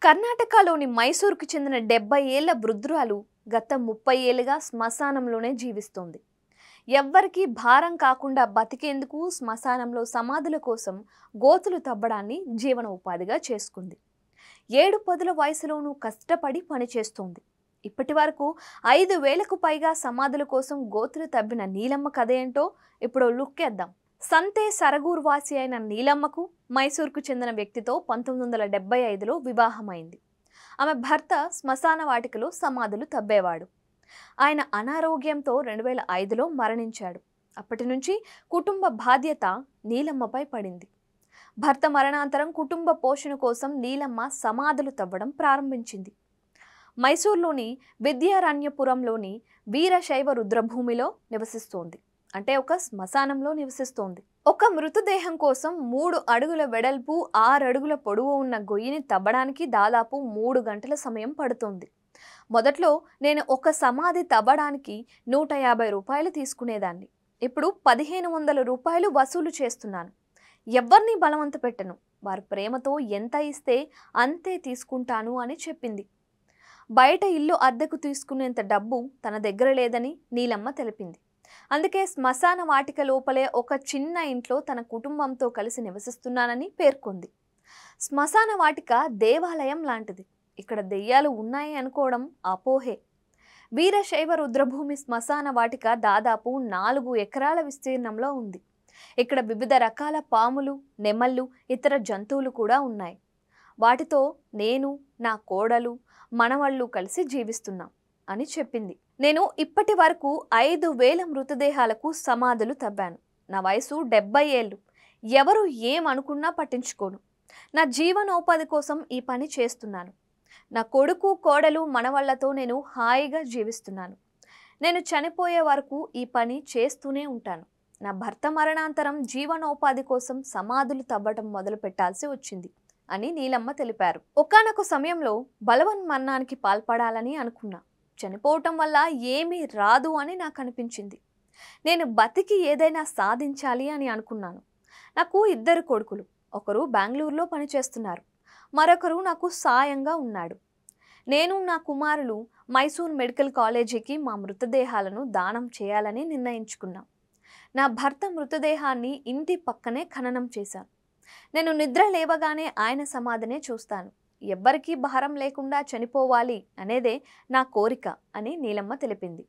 కర్ణాటకలోని మైసూరుకు చెందిన 70 ఏళ్ల వృద్ధురాలు గత 30 ఏళ్లుగా శ్మశానంలోనే జీవిస్తోంది. ఎవ్వరికీ భారం కాకుండా బతికేందుకు శ్మశానంలో సమాధుల కోసం గోతులు తవ్వడాన్ని జీవన ఉపాధిగా చేసుకుంది. 7 పదుల వయసులోనూ కష్టపడి పనిచేస్తోంది. ఇప్పటి వరకు 5,000కు పైగా సమాధుల కోసం గోతులు తవ్విన నీలమ్మ కథ ఏంటో ఇప్పుడు లుక్కేద్దాం. సంతే సరగూర్ వాసి అయిన నీలమ్మకు మైసూర్కు చెందిన వ్యక్తితో 1975లో వివాహమైంది. ఆమె భర్త శ్మశాన వాటికలో సమాధులు తవ్వేవాడు. ఆయన అనారోగ్యంతో 2005లో మరణించాడు. అప్పటి నుంచి కుటుంబ బాధ్యత నీలమ్మపై పడింది. భర్త మరణాంతరం కుటుంబ పోషణ కోసం నీలమ్మ సమాధులు తవ్వడం ప్రారంభించింది. మైసూర్లోని విద్యారణ్యపురంలోని వీరశైవ రుద్రభూమిలో నివసిస్తోంది. అంటే ఒక శ్మశానంలో నివసిస్తోంది. ఒక మృతదేహం కోసం 3 అడుగుల వెడల్పు 6 అడుగుల పొడవు ఉన్న గొయ్యిని తవ్వడానికి దాదాపు 3 గంటల సమయం పడుతుంది. మొదట్లో నేను ఒక సమాధి తవ్వడానికి 150 రూపాయలు తీసుకునేదాన్ని. ఇప్పుడు 1,500 రూపాయలు వసూలు చేస్తున్నాను. ఎవరిని బలవంత పెట్టను. వారి ప్రేమతో ఎంత ఇస్తే అంతే తీసుకుంటాను అని చెప్పింది. బయట ఇల్లు అద్దెకు తీసుకునేంత డబ్బు తన దగ్గర లేదని నీలమ్మ తెలిపింది. అందుకే శ్మశాన వాటిక లోపలే ఒక చిన్న ఇంట్లో తన కుటుంబంతో కలిసి నివసిస్తున్నానని పేర్కొంది. శ్మశాన వాటిక దేవాలయం లాంటిది. ఇక్కడ దెయ్యాలు ఉన్నాయి అనుకోవడం అపోహే. వీరశైవ రుద్రభూమి శ్మశాన వాటిక దాదాపు 4 ఎకరాల విస్తీర్ణంలో ఉంది. ఇక్కడ వివిధ రకాల పాములు, నెమళ్ళు, ఇతర జంతువులు కూడా ఉన్నాయి. వాటితో నేను, నా కోడలు, మనవళ్ళు కలిసి జీవిస్తున్నాం అని చెప్పింది. నేను ఇప్పటి వరకు 5,000 మృతదేహాలకు సమాధులు తవ్వాను. నా వయసు 70 ఏళ్ళు. ఎవరు ఏమనుకున్నా పట్టించుకోను. నా జీవనోపాధి కోసం ఈ పని చేస్తున్నాను. నా కొడుకు, కోడలు, మనవళ్లతో నేను హాయిగా జీవిస్తున్నాను. నేను చనిపోయే వరకు ఈ పని చేస్తూనే ఉంటాను. నా భర్త మరణాంతరం జీవనోపాధి కోసం సమాధులు తవ్వటం మొదలు పెట్టాల్సి వచ్చింది అని నీలమ్మ తెలిపారు. ఒకానొక సమయంలో బలవన్మరణానికి పాల్పడాలని అనుకున్నా. చనిపోవటం వల్ల ఏమీ రాదు అని నాకు అనిపించింది. నేను బతికి ఏదైనా సాధించాలి అని అనుకున్నాను. నాకు 2 కొడుకులు. ఒకరు బెంగళూరులో పనిచేస్తున్నారు. మరొకరు నాకు సాయంగా ఉన్నాడు. నేను నా కుమారులు మైసూర్ మెడికల్ కాలేజీకి మా మృతదేహాలను దానం చేయాలని నిర్ణయించుకున్నాం. నా భర్త మృతదేహాన్ని ఇంటి పక్కనే ఖననం చేశాను. నేను నిద్ర లేవగానే ఆయన సమాధినే చూస్తాను. ఎవ్వరికీ భారం లేకుండా చనిపోవాలి అనేదే నా కోరిక అని నీలమ్మ తెలిపింది.